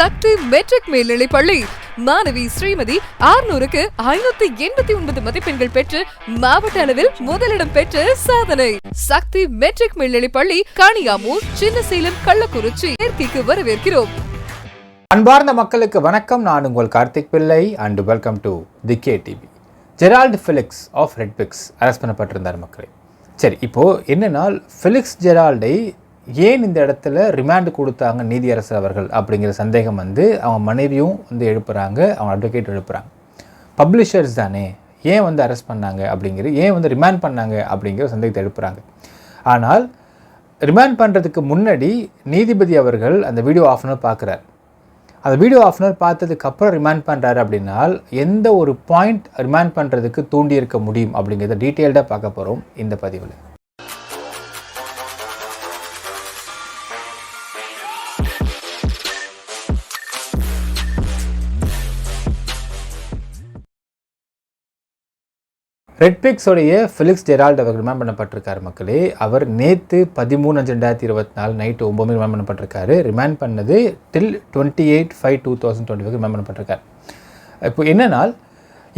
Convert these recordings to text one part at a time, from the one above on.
சக்தி matric மேல்நிலைப் பள்ளி மாணவி ஸ்ரீமதி 600க்கு 589 மதிப்பெண்கள் பெற்று மாவட்ட அளவில் முதலிடம் பெற்று சாதனை. சக்தி மெட்ரிக் மேல்நிலைப் பள்ளி காணியாமூர், சின்னசேலம், கள்ளக்குறிச்சி சேர்க்கைக்கு வரவேற்கிறோம். அன்பார்ந்த மக்களுக்கு வணக்கம். நான் உங்கள் Karthik Pillai and welcome to the KTV. Gerald Felix of Redpix arrest பண்ணப்பட்டிருந்தார் மக்களே. சரி, இப்போது என்னன்னா ஃபெலிக்ஸ் ஜெரால்டை ஏன் இந்த இடத்துல ரிமாண்ட் கொடுத்தாங்க நீதியரசர் அவர்கள் அப்படிங்கிற சந்தேகம் அவங்க மனைவியும் எழுப்புகிறாங்க, அவங்க அட்வொகேட் எழுப்புகிறாங்க. பப்ளிஷர்ஸ் தானே, ஏன் அரெஸ்ட் பண்ணாங்க அப்படிங்கிற, ஏன் ரிமாண்ட் பண்ணாங்க அப்படிங்கிற சந்தேகத்தை எழுப்புகிறாங்க. ஆனால் ரிமாண்ட் பண்ணுறதுக்கு முன்னாடி நீதிபதி அவர்கள் அந்த வீடியோ ஆஃப்னர் பார்க்குறாரு. அந்த வீடியோ ஆஃப்னர் பார்த்ததுக்கப்புறம் ரிமாண்ட் பண்ணுறாரு அப்படின்னால் எந்த ஒரு பாயிண்ட் ரிமாண்ட் பண்ணுறதுக்கு தூண்டி இருக்க முடியும் அப்படிங்கிறத டீட்டெயில்டாக பார்க்க போகிறோம் இந்த பதிவில். ரெட்பிக்ஸோடைய ஃபெலிக்ஸ் ஜெரால்டு அவர் ரிமாண்ட் பண்ணப்பட்டிருக்கார் மக்களே. அவர் நேற்று 13/5/2024 நைட்டு 9 ரிமாண்ட் பண்ணப்பட்டிருக்காரு. ரிமாண்ட் பண்ணது டில் 28/5/2025 ரிமாண்ட் பண்ணப்பட்டிருக்கார். இப்போ என்னன்னால்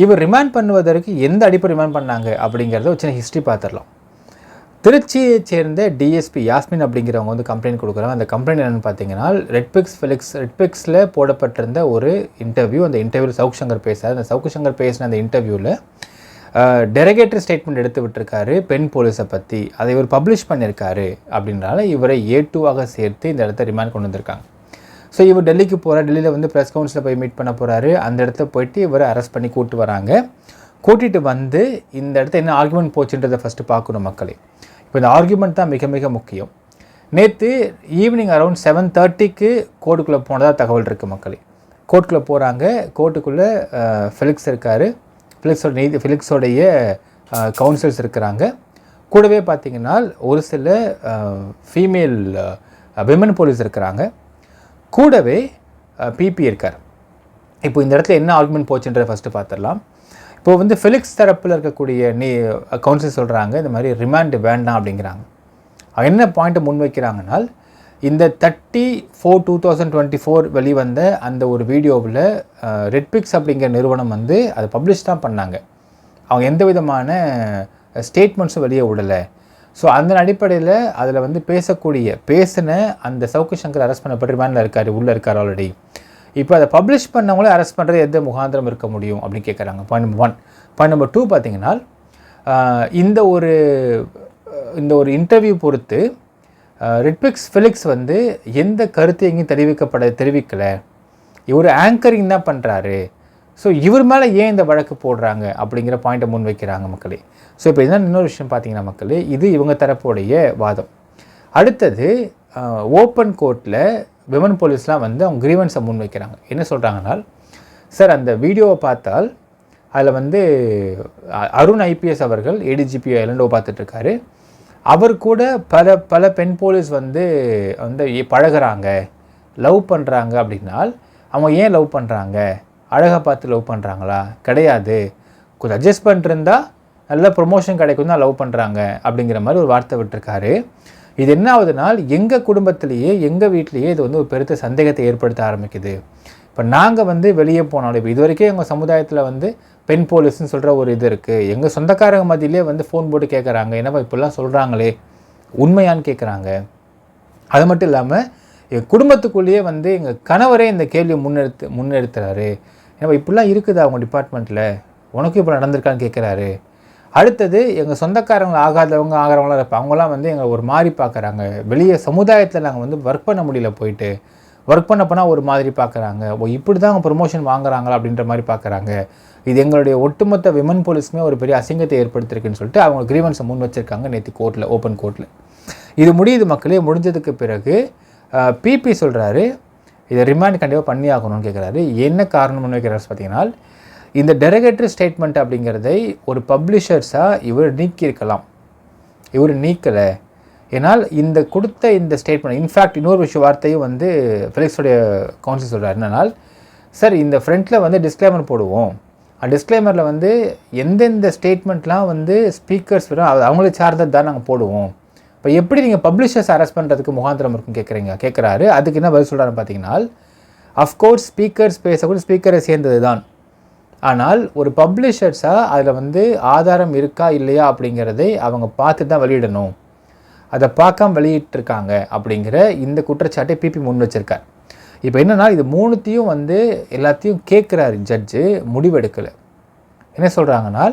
இவர் ரிமாண்ட் பண்ணுவதற்கு எந்த அடிப்படை ரிமாண்ட் பண்ணாங்க அப்படிங்கிறத ஒரு சின்ன ஹிஸ்ட்ரி பார்த்துடலாம். திருச்சியை சேர்ந்த டிஎஸ்பி யாஸ்மின் அப்படிங்கிறவங்க கம்ப்ளைண்ட் கொடுக்குறாங்க. அந்த கம்ப்ளைண்ட் என்னென்னு பார்த்தீங்கன்னா, ரெட்பிக்ஸில் போடப்பட்டிருந்த ஒரு இன்டர்வியூ. அந்த இன்டர்வியூவில் சவுக் சங்கர் பேசுகிறார். அந்த சவுக் சங்கர் பேசின அந்த இன்டர்வியூவில் டெரகேட்டரி ஸ்டேட்மெண்ட் எடுத்து விட்டுருக்காரு பெண் போலீஸை பற்றி. அதை இவர் பப்ளிஷ் பண்ணியிருக்காரு. அப்படின்றனால இவரை A2 சேர்த்து இந்த இடத்த ரிமாண்ட் கொண்டு வந்திருக்காங்க. ஸோ இவர் டெல்லிக்கு போகிறார். டெல்லியில் ப்ரெஸ் கவுன்சிலில் போய் மீட் பண்ண போகிறாரு. அந்த இடத்த போயிட்டு இவரை அரெஸ்ட் பண்ணி கூப்பிட்டு வராங்க. கூட்டிகிட்டு இந்த இடத்த என்ன ஆர்குமெண்ட் போச்சுன்றதை ஃபஸ்ட்டு பார்க்கணும் மக்களே. இப்போ இந்த ஆர்குமெண்ட் தான் மிக மிக முக்கியம். நேற்று ஈவினிங் அரௌண்ட் 7:30க்கு கோர்ட்டுக்குள்ளே போனதாக தகவல் இருக்குது மக்களே. கோர்ட்டுக்குள்ளே போகிறாங்க. கோர்ட்டுக்குள்ளே ஃபெலிக்ஸ் இருக்கார். ஃபெலிக்ஸோடைய கவுன்சில்ஸ் இருக்கிறாங்க. கூடவே பார்த்திங்கன்னா ஒரு சில ஃபீமேல் விமன் போலீஸ் இருக்கிறாங்க. கூடவே பிபி இருக்கார். இப்போ இந்த இடத்துல என்ன ஆர்குமெண்ட் போச்சுன்றதை ஃபஸ்ட்டு பார்த்துடலாம். இப்போது ஃபெலிக்ஸ் தரப்பில் இருக்கக்கூடிய கவுன்சில் சொல்கிறாங்க இந்த மாதிரி ரிமாண்ட் வேண்டாம் அப்படிங்கிறாங்க. என்ன பாயிண்ட்டை முன்வைக்கிறாங்கன்னா, இந்த 30/4/2024 வெளிவந்த அந்த ஒரு வீடியோவில் ரெட்பிக்ஸ் அப்படிங்கிற நிறுவனம் அதை பப்ளிஷ் தான் பண்ணாங்க. அவங்க எந்த விதமான ஸ்டேட்மெண்ட்ஸும் வெளியே விடலை. ஸோ அந்த அடிப்படையில் அதில் பேசின அந்த சவுக்கு சங்கர் அரெஸ்ட் பண்ணப்பட்டு ரிமாண்டில் இருக்கார், உள்ளே இருக்கார் ஆல்ரெடி. இப்போ அதை பப்ளிஷ் பண்ணவங்களே அரெஸ்ட் பண்ணுறது எந்த முகாந்திரம் இருக்க முடியும் அப்படின்னு கேட்குறாங்க. Point number 1. பாயிண்ட் நம்பர் 2 பார்த்திங்கன்னா, இந்த ஒரு இன்டர்வியூ பொறுத்து ரெட்பிக்ஸ் ஃபெலிக்ஸ் எந்த கருத்து எங்கேயும் தெரிவிக்கலை. இவர் ஆங்கரிங் தான் பண்ணுறாரு. ஸோ இவர் மேலே ஏன் இந்த வழக்கு போடுறாங்க அப்படிங்கிற பாயிண்ட்டை முன் வைக்கிறாங்க மக்களே. ஸோ இப்போ இதுதான் இன்னொரு விஷயம் பார்த்தீங்கன்னா மக்களே, இது இவங்க தரப்புடைய வாதம். அடுத்தது ஓப்பன் கோர்ட்டில் விமன் போலீஸ்லாம் அவங்க கிரீவன்ஸை முன் வைக்கிறாங்க. என்ன சொல்கிறாங்கன்னா, சார் அந்த வீடியோவை பார்த்தால் அதில் அருண் IPS அவர்கள் ADGP ஐலண்டோ பார்த்துட்ருக்காரு. அவர் கூட பல பெண் போலீஸ் பழகிறாங்க, லவ் பண்ணுறாங்க. அப்படின்னால் அவங்க ஏன் லவ் பண்ணுறாங்க? அழகாக பார்த்து லவ் பண்ணுறாங்களா? கிடையாது. கொஞ்சம் அட்ஜஸ்ட் பண்ணிருந்தா நல்ல ப்ரொமோஷன் கிடைக்கும் தான் லவ் பண்ணுறாங்க அப்படிங்கிற மாதிரி ஒரு வார்த்தை விட்டுருக்காரு. இது என்ன ஆகுதுனால், எங்கள் குடும்பத்திலேயே எங்கள் வீட்லேயே இது ஒரு பெருத்த சந்தேகத்தை ஏற்படுத்த ஆரம்பிக்குது. இப்போ நாங்கள் வெளியே போனாலும், இப்போ இது வரைக்கும் எங்கள் சமுதாயத்தில் பெண் போலீஸ்ன்னு சொல்கிற ஒரு இது இருக்குது. எங்கள் சொந்தக்காரங்க மத்தியிலே ஃபோன் போட்டு கேட்குறாங்க, என்னப்பா இப்படிலாம் சொல்கிறாங்களே உண்மையான்னு கேட்குறாங்க. அது மட்டும் இல்லாமல் எங்கள் குடும்பத்துக்குள்ளேயே எங்கள் கணவரே இந்த கேள்வியை முன்னெடுத்துறாரு. ஏன்னா இப்படிலாம் இருக்குதா அவங்க டிபார்ட்மெண்ட்டில், உனக்கும் இப்போ நடந்திருக்கான்னு கேட்குறாரு. அடுத்தது எங்கள் சொந்தக்காரங்க ஆகிறவங்களாம் இருப்போம், அவங்களாம் எங்களை ஒரு மாதிரி பார்க்குறாங்க. வெளியே சமுதாயத்தில் நாங்கள் ஒர்க் பண்ண முடியல, போயிட்டு ஒர்க் பண்ண போனால் ஒரு மாதிரி பார்க்குறாங்க. இப்படி தான் அவங்க ப்ரொமோஷன் வாங்குறாங்களா அப்படின்ற மாதிரி பார்க்குறாங்க. இது எங்களுடைய ஒட்டுமொத்த விமன் போலீஸ்க்குமே ஒரு பெரிய அசிங்கத்தை ஏற்படுத்திருக்குன்னு சொல்லிட்டு அவங்க கிரீவன்ஸை முன் வச்சுருக்காங்க நேற்று கோர்ட்டில், ஓப்பன் கோர்ட்டில். இது முடியுது மக்களே. முடிஞ்சதுக்கு பிறகு பிபி சொல்கிறாரு, இதை ரிமாண்ட் கண்டிப்பாக பண்ணி ஆகணும்னு கேட்குறாரு. என்ன காரணம் முன் வைக்கிறாரு பார்த்தீங்கன்னா, இந்த டெரகேட்டரி ஸ்டேட்மெண்ட் அப்படிங்கிறதை ஒரு பப்ளிஷர்ஸாக இவர் நீக்கியிருக்கலாம். இவர் நீக்கலை. ஏன்னால் இந்த கொடுத்த இந்த ஸ்டேட்மெண்ட், இன்ஃபேக்ட் இன்னொரு வார்த்தையும் ஃபெலிக்ஸோடைய கவுன்சில் சொல்கிறார். என்னன்னால், சார் இந்த ஃப்ரண்ட்டில் டிஸ்க்ளைமர் போடுவோம். டிஸ்க்ளைமரில் எந்தெந்த ஸ்டேட்மெண்ட்லாம் ஸ்பீக்கர்ஸ் வரும் அவங்களே சார்ந்தது தான் நாங்கள் போடுவோம். இப்போ எப்படி நீங்கள் பப்ளிஷர்ஸ் அரெஸ்ட் பண்ணுறதுக்கு முகாந்திரம் இருக்குன்னு கேட்குறாரு. அதுக்கு என்ன பதில் சொல்கிறாருன்னு பார்த்தீங்கன்னா, அஃப்கோர்ஸ் ஸ்பீக்கர்ஸ் பேசக்கூட ஸ்பீக்கரை சேர்ந்தது தான். ஆனால் ஒரு பப்ளிஷர்ஸாக அதில் வந்து ஆதாரம் இருக்கா இல்லையா அப்படிங்கிறதை அவங்க பார்த்து தான் வெளியிடணும். அதை பார்க்காம வெளியிட்டிருக்காங்க அப்படிங்கிற இந்த குற்றச்சாட்டை பிபி முன் வச்சிருக்கார். இப்போ என்னென்னா இது மூணுத்தையும் வந்து எல்லாத்தையும் கேட்குறாரு ஜட்ஜு, முடிவெடுக்கலை. என்ன சொல்கிறாங்கன்னா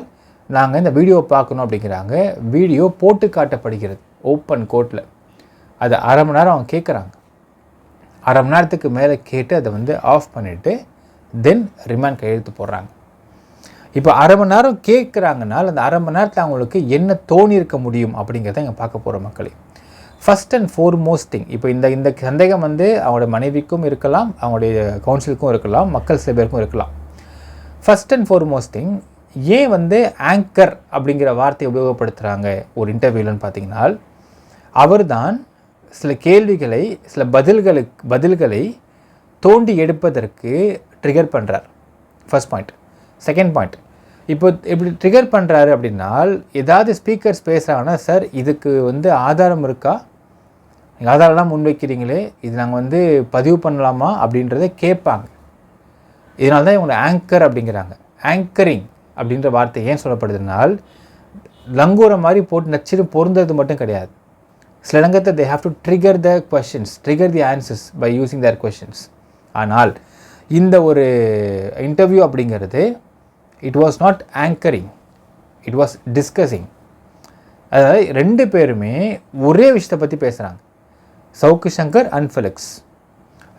நாங்கள் இந்த வீடியோ பார்க்கணும் அப்படிங்கிறாங்க. வீடியோ போட்டு காட்டப்படுகிறது ஓப்பன் கோர்ட்டில். அதை அரை மணி நேரம் அவங்க கேட்குறாங்க. அரை மணி நேரத்துக்கு மேலே கேட்டு அதை வந்து ஆஃப் பண்ணிவிட்டு தென் ரிமாண்ட் கையெழுத்து போடுறாங்க. இப்போ அரை மணி நேரம் கேட்குறாங்கனால் அந்த அரை மணி நேரத்தில் அவங்களுக்கு என்ன தோணியிருக்க முடியும் அப்படிங்கிறத இங்கே பார்க்க போகிற மக்களே. ஃபஸ்ட் அண்ட் ஃபோர்மோஸ்ட் திங், இப்போ இந்த சந்தேகம் வந்து அவங்களோட மனைவிக்கும் இருக்கலாம், அவங்களுடைய கவுன்சிலுக்கும் இருக்கலாம், மக்கள் சில பேருக்கும் இருக்கலாம். ஃபஸ்ட் அண்ட் ஃபோர்மோஸ்ட் திங், ஏன் வந்து ஆங்கர் அப்படிங்கிற வார்த்தையை உபயோகப்படுத்துகிறாங்க ஒரு இன்டர்வியூலன்னு பார்த்தீங்கன்னா, அவர் தான் சில கேள்விகளை சில பதில்களை தோண்டி எடுப்பதற்கு ட்ரிகர் பண்ணுறார். First point. செகண்ட் பாயிண்ட், இப்போ இப்படி ட்ரிகர் பண்ணுறாரு அப்படின்னால் ஏதாவது ஸ்பீக்கர்ஸ் பேசுகிறாங்கன்னா, சார் இதுக்கு வந்து ஆதாரம் இருக்கா, நீங்கள் ஆதாரம்லாம் முன்வைக்கிறீங்களே, இது நாங்கள் வந்து பதிவு பண்ணலாமா அப்படின்றத கேட்பாங்க. இதனால தான் இவங்க ஆங்கர் அப்படிங்கிறாங்க. ஆங்கரிங் அப்படின்ற வார்த்தை ஏன் சொல்லப்படுதுனால், லங்கூரை மாதிரி போட்டு நச்சுன்னு பொருந்தது மட்டும் கிடையாது. சில இடங்கத்தில் they have to trigger the questions, trigger the answers by using their questions. ஆனால் இந்த ஒரு இன்டர்வியூ அப்படிங்கிறது it was not anchoring, it was discussing. அதாவது ரெண்டு பேருமே ஒரே விஷயத்தை பற்றி பேசுகிறாங்க, சவுக்கு சங்கர் அண்ட் ஃபிலிக்ஸ்.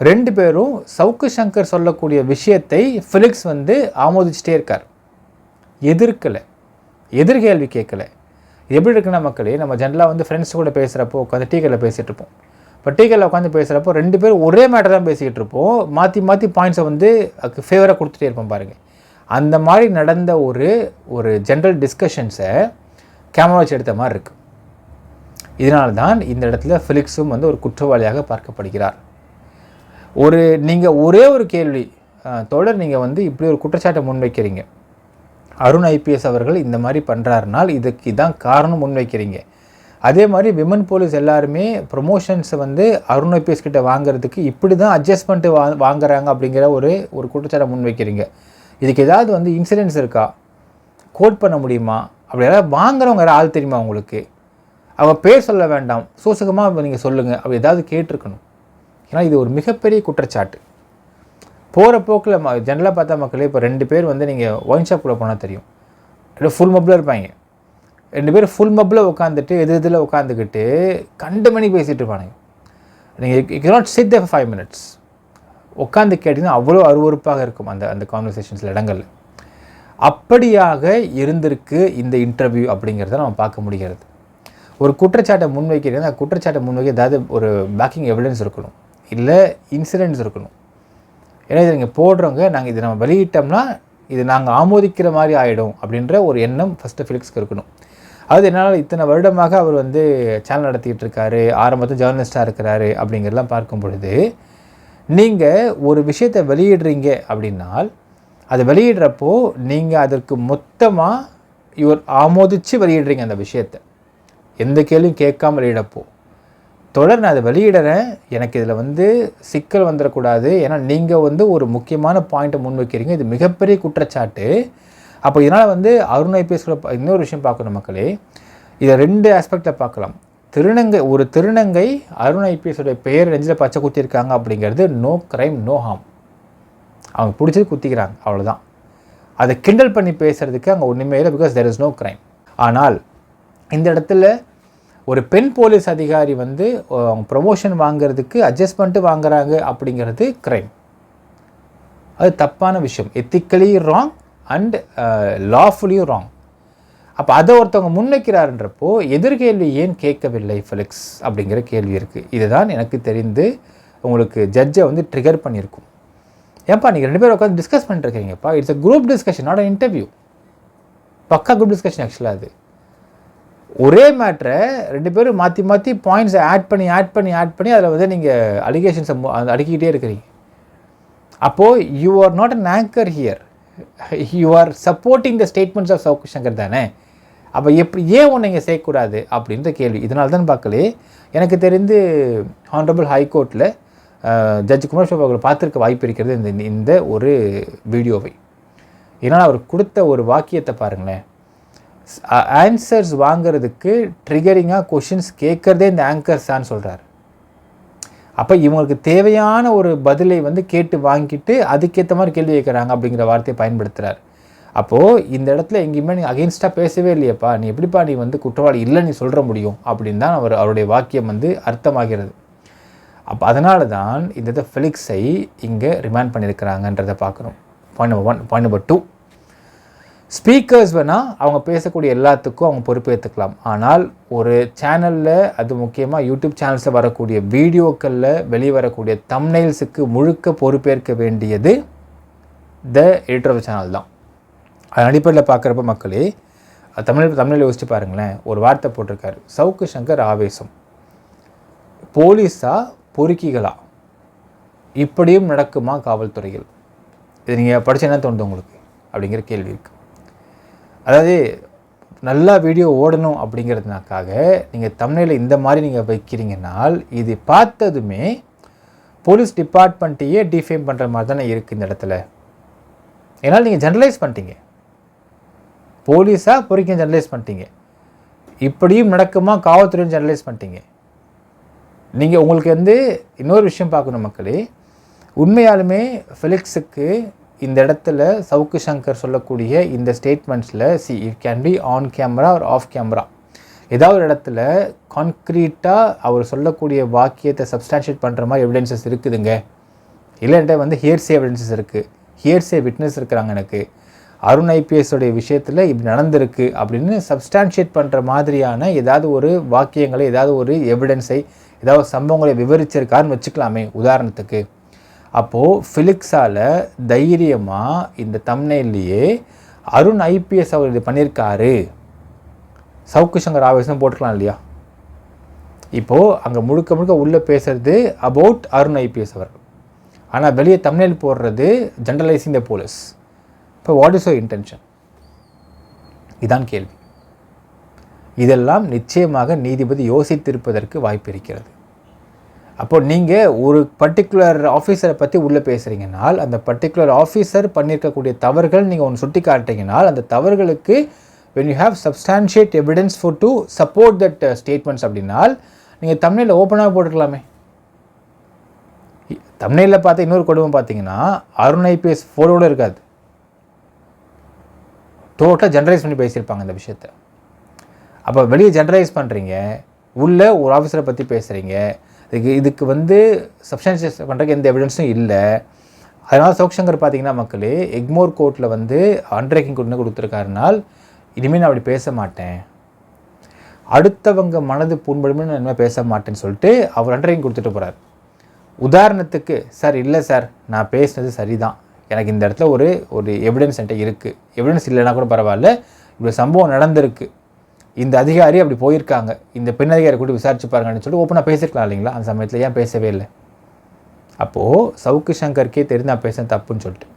ரெண்டு பேரும் சவுக்கு சங்கர் சொல்லக்கூடிய விஷயத்தை ஃபிலிக்ஸ் வந்து ஆமோதிச்சிட்டே இருக்கார், எதிர்க்கலை, எதிர்கேள்வி கேட்கலை. எப்படி இருக்குன்னா மக்களே, நம்ம ஜென்ரலாக வந்து ஃப்ரெண்ட்ஸ் கூட பேசுகிறப்போ உட்காந்து டீக்கலில் பேசிகிட்டு இருப்போம். இப்போ டீக்கலில் உட்காந்து பேசுகிறப்போ ரெண்டு பேரும் ஒரே மேட்டர் தான் பேசிக்கிட்டு இருப்போம், மாற்றி பாயிண்ட்ஸை வந்து ஃபேவராக கொடுத்துட்டே இருப்போம் பாருங்கள். அந்த மாதிரி நடந்த ஒரு ஜென்ரல் டிஸ்கஷன்ஸை கேமரா வச்சு எடுத்த மாதிரி இருக்குது. இதனால தான் இந்த இடத்துல ஃபிலிக்ஸும் வந்து ஒரு குற்றவாளியாக பார்க்கப்படுகிறார். நீங்கள் ஒரே ஒரு கேள்வி தொடர், நீங்கள் வந்து இப்படி ஒரு குற்றச்சாட்டை முன்வைக்கிறீங்க, அருண் ஐபிஎஸ் அவர்கள் இந்த மாதிரி பண்ணுறாருனால் இதுக்கு இதான் காரணம் முன்வைக்கிறீங்க. அதே மாதிரி விமன் போலீஸ் எல்லாருமே ப்ரொமோஷன்ஸை வந்து அருண் ஐபிஎஸ் கிட்ட வாங்குறதுக்கு இப்படி தான் அட்ஜஸ்ட்மெண்ட்டு வாங்குறாங்க அப்படிங்கிற ஒரு குற்றச்சாட்டை முன்வைக்கிறீங்க. இதுக்கு ஏதாவது வந்து இன்சிடென்ட்ஸ் இருக்கா, கோட் பண்ண முடியுமா, அப்படி ஏதாவது வாங்குறவங்க ஆள் தெரியுமா உங்களுக்கு, அவங்க பேர் சொல்ல வேண்டாம், சூசகமாக நீங்கள் சொல்லுங்கள், அப்படி ஏதாவது கேட்டிருக்கணும். ஏன்னா இது ஒரு மிகப்பெரிய குற்றச்சாட்டு. போகிற போக்கில் ஜென்ரலாக பார்த்தா மக்களே, இப்போ ரெண்டு பேர் வந்து நீங்கள் ஒயின் ஷாப்புக்குள்ளே போனால் தெரியும், ஃபுல் மப்பில் இருப்பாங்க. ரெண்டு பேர் ஃபுல் மப்பில் உட்காந்துட்டு எதில் உட்காந்துக்கிட்டு கண்டு மணி பேசிகிட்டு இருப்பானுங்க. நீங்கள் you cannot sit there for 5 minutes. உட்காந்து கேட்டிங்கன்னா அவ்வளோ அருவறுப்பாக இருக்கும் அந்த கான்வர்சேஷன்ஸில் இடங்களில். அப்படியாக இருந்திருக்கு இந்த இன்டர்வியூ அப்படிங்கிறத நம்ம பார்க்க முடிகிறது. ஒரு குற்றச்சாட்டை முன்வைக்கிறது, அந்த குற்றச்சாட்டை முன்வைக்க ஏதாவது ஒரு பேக்கிங் எவிடன்ஸ் இருக்கணும், இல்லை இன்சிடென்ட்ஸ் இருக்கணும். ஏன்னா இதை நீங்கள் போடுறவங்க நாங்கள் இதை நம்ம வெளியிட்டோம்னா இது நாங்கள் ஆமோதிக்கிற மாதிரி ஆகிடும் அப்படின்ற ஒரு எண்ணம் ஃபஸ்ட்டு ஃபிலிக்ஸ்க்கு இருக்கணும். அது என்னால் இத்தனை வருடமாக அவர் வந்து சேனல் நடத்திக்கிட்டு இருக்காரு, ஆரம்பத்தில் ஜேர்னலிஸ்ட்டாக இருக்கிறாரு அப்படிங்கிறதெல்லாம் பார்க்கும் பொழுது, நீங்கள் ஒரு விஷயத்தை வெளியிடுறீங்க அப்படின்னால் அதை வெளியிடுறப்போ நீங்கள் அதற்கு மொத்தமாக ஆமோதித்து வெளியிடுறீங்க அந்த விஷயத்தை, எந்த கேள்வியும் கேட்காம வெளியிடப்போ. தொடர் நான் அதை வெளியிடுறேன், எனக்கு இதில் வந்து சிக்கல் வந்துடக்கூடாது, ஏன்னா நீங்கள் வந்து ஒரு முக்கியமான பாயிண்ட்டை முன்வைக்கிறீங்க, இது மிகப்பெரிய குற்றச்சாட்டு. அப்போ இதனால் வந்து அருண் ஐபிஎஸ்ல இன்னொரு விஷயம் பார்க்கணும் மக்களே, இதை ரெண்டு ஆஸ்பெக்டில் பார்க்கலாம். ஒரு திருநங்கை அருண் ஐபிஎஸோடைய பெயர் நெஞ்சில் பச்சை குத்திருக்காங்க அப்படிங்கிறது நோ கிரைம் நோ ஹார்ம், அவங்க பிடிச்சது குத்திக்கிறாங்க, அவ்வளோதான். அதை கிண்டல் பண்ணி பேசுகிறதுக்கு அங்கே ஒன்றுமே இல்லை, because there is no crime. ஆனால் இந்த இடத்துல ஒரு பெண் போலீஸ் அதிகாரி வந்து அவங்க ப்ரொமோஷன் வாங்கிறதுக்கு அட்ஜஸ்ட்மெண்ட்டு வாங்குறாங்க அப்படிங்கிறது கிரைம், அது தப்பான விஷயம், எத்திக்கலி ராங் அண்ட் லாஃபுலியும் ராங். அப்போ அதை ஒருத்தவங்க முன்வைக்கிறாருன்றப்போ எதிர்கேள்வி ஏன் கேட்கவில்லை ஃபிலிக்ஸ் அப்படிங்கிற கேள்வி இருக்குது. இதுதான் எனக்கு தெரிந்து உங்களுக்கு ஜட்ஜை வந்து ட்ரிகர் பண்ணியிருக்கும். ஏன்ப்பா நீங்கள் ரெண்டு பேரும் உட்காந்து டிஸ்கஸ் பண்ணிட்டு இருக்கீங்கப்பா, it's a group discussion, not a interview. பக்கா குரூப் டிஸ்கஷன் ஆக்சுவலாக. அது ஒரே மேட்ரை ரெண்டு பேரும் மாற்றி பாயிண்ட்ஸை ஆட் பண்ணி அதில் வந்து நீங்கள் அலிகேஷன்ஸை அடுக்கிக்கிட்டே இருக்கிறீங்க. அப்போது you are not an anchor here, you are supporting the statements of Savukku Shankar தானே. அப்போ ஏன் ஒன்று நீங்கள் செய்யக்கூடாது அப்படின்ற கேள்வி. இதனால தான் பார்க்கலே எனக்கு தெரிந்து ஹானரபிள் ஹைகோர்ட்டில் ஜட்ஜ் குமாரசுவாமி அவர்கள் பார்த்துருக்க வாய்ப்பு இருக்கிறது இந்த ஒரு வீடியோவை. ஏன்னா அவர் கொடுத்த ஒரு வாக்கியத்தை பாருங்களேன், ஆன்சர்ஸ் வாங்கிறதுக்கு ட்ரிகரிங்காக கொஷின்ஸ் கேட்குறதே இந்த ஆங்கர்ஸ் தான் சொல்கிறார். அப்போ இவங்களுக்கு தேவையான ஒரு பதிலை வந்து கேட்டு வாங்கிட்டு அதுக்கேற்ற மாதிரி கேள்வி கேட்குறாங்க அப்படிங்கிற வார்த்தையை பயன்படுத்துகிறார். அப்போது இந்த இடத்துல எங்கேயுமே நீ அகெயின்ஸ்டாக பேசவே இல்லையப்பா, நீ எப்படிப்பா நீ வந்து குற்றவாளி இல்லை நீ சொல்கிற முடியும் அப்படின்னு தான் அவருடைய வாக்கியம் வந்து அர்த்தமாகிறது. அப்போ அதனால தான் இந்த ஃபெலிக்ஸை இங்கே ரிமாண்ட் பண்ணியிருக்கிறாங்கன்றதை பார்க்குறோம். பாயிண்ட் நம்பர் 2, ஸ்பீக்கர்ஸ் வேணால் அவங்க பேசக்கூடிய எல்லாத்துக்கும் அவங்க பொறுப்பேற்றுக்கலாம். ஆனால் ஒரு சேனலில், அது முக்கியமாக யூடியூப் சேனல்ஸில் வரக்கூடிய வீடியோக்களில் வெளிவரக்கூடிய தம்ப்நெயில்ஸுக்கு முழுக்க பொறுப்பேற்க வேண்டியது எடிட்டர் ஆஃப் சேனல் தான். அதன் அடிப்படையில் பார்க்குறப்ப மக்களே தமிழில் யோசிச்சு பாருங்களேன். ஒரு வார்த்தை போட்டிருக்காரு, சவுக்கு சங்கர் ஆவேசம், போலீஸா பொறுக்கிகளா, இப்படியும் நடக்குமா காவல்துறையில்? இது நீங்கள் படித்து என்ன தோணுது உங்களுக்கு அப்படிங்கிற கேள்வி இருக்குது. அதாவது நல்லா வீடியோ ஓடணும் அப்படிங்கிறதுனாக்காக நீங்கள் தம்ப்நெயிலில் இந்த மாதிரி நீங்கள் வைக்கிறீங்கன்னால் இது பார்த்ததுமே போலீஸ் டிபார்ட்மெண்ட்டையே டிஃபேம் பண்ணுற மாதிரி தானே இருக்குது இந்த இடத்துல. ஏன்னால் நீங்கள் ஜெனரலைஸ் பண்ணிட்டீங்க, போலீஸாக பொறிக்க ஜெனரலைஸ் பண்ணிட்டீங்க, இப்படியும் நடக்குமா காவல்துறையும் ஜெனரலைஸ் பண்ணிட்டீங்க. நீங்கள் உங்களுக்கு வந்து இன்னொரு விஷயம் பார்க்கணும் மக்களே, உண்மையாலுமே ஃபெலிக்ஸுக்கு இந்த இடத்துல சவுக்கு சங்கர் சொல்லக்கூடிய இந்த ஸ்டேட்மெண்ட்ஸில் it can be on camera or off camera, ஏதாவது ஒரு இடத்துல கான்க்ரீட்டாக அவர் சொல்லக்கூடிய வாக்கியத்தை சப்ஸ்டான்ஷியேட் பண்ணுற மாதிரி எவிடன்சஸ் இருக்குதுங்க, இல்லைன்ட்ட வந்து ஹியர்சே எவிடன்சஸ் இருக்குது, ஹியர்சே விட்னஸ் இருக்கிறாங்க, எனக்கு அருண் ஐபிஎஸோடைய விஷயத்தில் இப்படி நடந்திருக்கு அப்படின்னு சப்ஸ்டான்ஷியேட் பண்ணுற மாதிரியான ஏதாவது ஒரு வாக்கியங்களை, ஏதாவது ஒரு எவிடன்ஸை, ஏதாவது சம்பவங்களை விவரிச்சிருக்காருன்னு வச்சுக்கலாமே உதாரணத்துக்கு. அப்போது ஃபிலிக்ஸால் தைரியமாக இந்த தம்ப்நெயில்லையே அருண் ஐபிஎஸ் அவர் இது பண்ணியிருக்காரு, சவுக்கு சங்கர் ஆவேசம் போட்டுக்கலாம் இல்லையா? இப்போது அங்கே முழுக்க முழுக்க உள்ளே பேசுகிறது அபவுட் அருண் ஐபிஎஸ் அவர்கள், ஆனால் வெளியே தம்ப்நெயில் போடுறது ஜென்ரலைசிங் த போலீஸ். இப்போ வாட் இஸ் யுவர் இன்டென்ஷன்? இதான் கேள்வி. இதெல்லாம் நிச்சயமாக நீதிபதி யோசித்திருப்பதற்கு வாய்ப்பு இருக்கிறது. அப்போ நீங்கள் ஒரு பர்டிகுலர் ஆஃபீஸரை பற்றி உள்ளே பேசுகிறீங்கனால் அந்த பர்டிகுலர் ஆஃபீஸர் பண்ணியிருக்கக்கூடிய தவறுகள் நீங்கள் ஒன்று சுட்டி காட்டுறீங்கனால் அந்த தவறுகளுக்கு when you have substantiate evidence for to support that statements அப்படின்னால் நீங்கள் தம்ப்நெயிலில் ஓப்பனாக போட்டுக்கலாமே. தம்ப்நெயிலில் பார்த்து இன்னொரு கொடுமை பார்த்தீங்கன்னா அருண் ஐபிஎஸ் ஃபோட்டோடு இருக்காது, டோட்டலாக ஜென்ரலைஸ் பண்ணி பேசியிருப்பாங்க இந்த விஷயத்தை. அப்போ வெளியே ஜென்ரலைஸ் பண்ணுறீங்க, உள்ளே ஒரு ஆஃபீஸரை பற்றி பேசுகிறீங்க, இதுக்கு வந்து சப்ஸ்டான்ஷியேட் பண்ணுறதுக்கு எந்த எவிடன்ஸும் இல்லை. அதனால் சவுக்கு சங்கர் பார்த்தீங்கன்னா மக்களே எக்மோர் கோர்ட்டில் வந்து அண்டர்டேக்கிங் கொடுத்துருக்காருனால் இனிமேல் நான் அப்படி பேச மாட்டேன், அடுத்தவங்க மனது புண்படுமே நான் இனிமேல் பேச மாட்டேன்னு சொல்லிட்டு அவர் அண்டர்டேக்கிங் கொடுத்துட்டு போகிறார். உதாரணத்துக்கு, சார் இல்லை சார் நான் பேசினது சரிதான், எனக்கு இந்த இடத்துல ஒரு எவிடன்ஸ் என்கிட்ட இருக்குது, எவிடன்ஸ் இல்லைன்னா கூட பரவாயில்ல, இப்படி சம்பவம் நடந்திருக்கு, இந்த அதிகாரி அப்படி போயிருக்காங்க, இந்த பெண் அதிகாரி கூட விசாரிச்சு பாருங்கன்னு சொல்லிட்டு ஓப்பனாக பேசியிருக்கலாம் இல்லைங்களா? அந்த சமயத்தில் ஏன் பேசவே இல்லை? அப்போது சவுக்கு சங்கருக்கே தெரியும் நான் பேசுனது தப்புன்னு சொல்லிட்டு,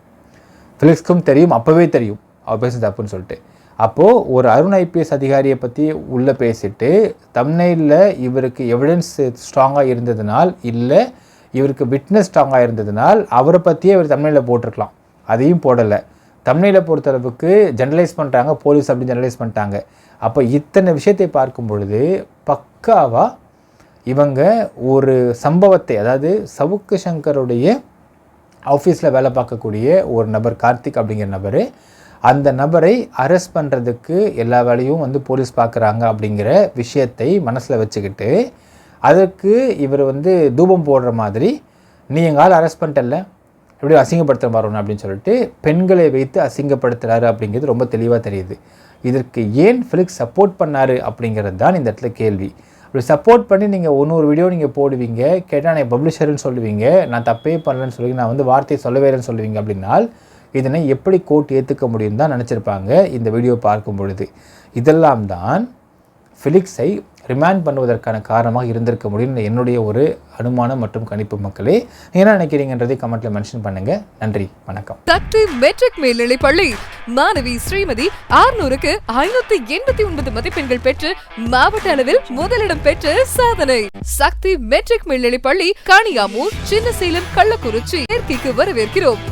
ஃபிலிக்ஸ்க்கும் தெரியும், அப்போவே தெரியும் அவர் பேசுனது தப்புன்னு சொல்லிட்டு. அப்போது ஒரு அருண் ஐபிஎஸ் அதிகாரியை பற்றி உள்ளே பேசிட்டு தம்ப்நெயிலில் இவருக்கு எவிடன்ஸ் ஸ்ட்ராங்காக இருந்ததுனால், இல்லை இவருக்கு விட்னஸ் ஸ்ட்ராங்காக இருந்ததுனால் அவரை பற்றியே இவர் தம்ப்நெயிலில் போட்டிருக்கலாம். அதையும் போடலை. தம்ப்நெயிலை பொறுத்தளவுக்கு ஜெனரலைஸ் பண்ணுறாங்க, போலீஸ் அப்படின்னு ஜெனரலைஸ் பண்ணிட்டாங்க. அப்போ இத்தனை விஷயத்தை பார்க்கும் பொழுது பக்காவாக இவங்க ஒரு சம்பவத்தை, அதாவது சவுக்கு சங்கருடைய ஆஃபீஸில் வேலை பார்க்கக்கூடிய ஒரு நபர் கார்த்திக் அப்படிங்கிற நபர், அந்த நபரை அரெஸ்ட் பண்ணுறதுக்கு எல்லா வேலையும் வந்து போலீஸ் பார்க்குறாங்க அப்படிங்கிற விஷயத்தை மனசில் வச்சுக்கிட்டு அதற்கு இவர் வந்து தூபம் போடுற மாதிரி, நீ எங்கால் அரெஸ்ட் பண்ணிட்டல எப்படி அசிங்கப்படுத்த வரணும் அப்படின்னு சொல்லிட்டு பெண்களை வைத்து அசிங்கப்படுத்துகிறாரு அப்படிங்கிறது ரொம்ப தெளிவாக தெரியுது. இதற்கு ஏன் ஃபிலிக்ஸ் சப்போர்ட் பண்ணார் அப்படிங்கிறது தான் இந்த இடத்துல கேள்வி. அப்படி சப்போர்ட் பண்ணி நீங்கள் ஒரு வீடியோ நீங்கள் போடுவீங்க, கேட்டால் நான் பப்ளிஷர்னு சொல்லுவீங்க, நான் தப்பே பண்ணலன்னு சொல்லுவீங்க, நான் வந்து வார்த்தையை சொல்லவேன்னு சொல்லுவீங்க அப்படின்னால் இதனை எப்படி கோர்ட் ஏற்றுக்க முடியும் தான் நினச்சிருப்பாங்க இந்த வீடியோ பார்க்கும் பொழுது. இதெல்லாம் தான் ஃபிலிக்ஸை ரிமாண்ட் பண்ணுவதற்கான காரணமாக இருந்திருக்க முடியும் என்னுடைய ஒரு அனுமானம் மற்றும் கணிப்பு. மக்களே என்ன நினைக்கிறீங்கன்றதை கமெண்ட்ல மென்ஷன் பண்ணுங்க. நன்றி, வணக்கம். சக்தி மெட்ரிக் மேல்நிலைப் பள்ளி மாணவி ஸ்ரீமதி 600க்கு 589 மதிப்பெண்கள் பெற்று மாவட்ட அளவில் முதலிடம் பெற்று சாதனை. சக்தி மெட்ரிக் மேல்நிலைப் பள்ளி காணியாமூர், சின்னசேலம், கள்ளக்குறிச்சி சேர்க்கைக்கு வரவேற்கிறோம்.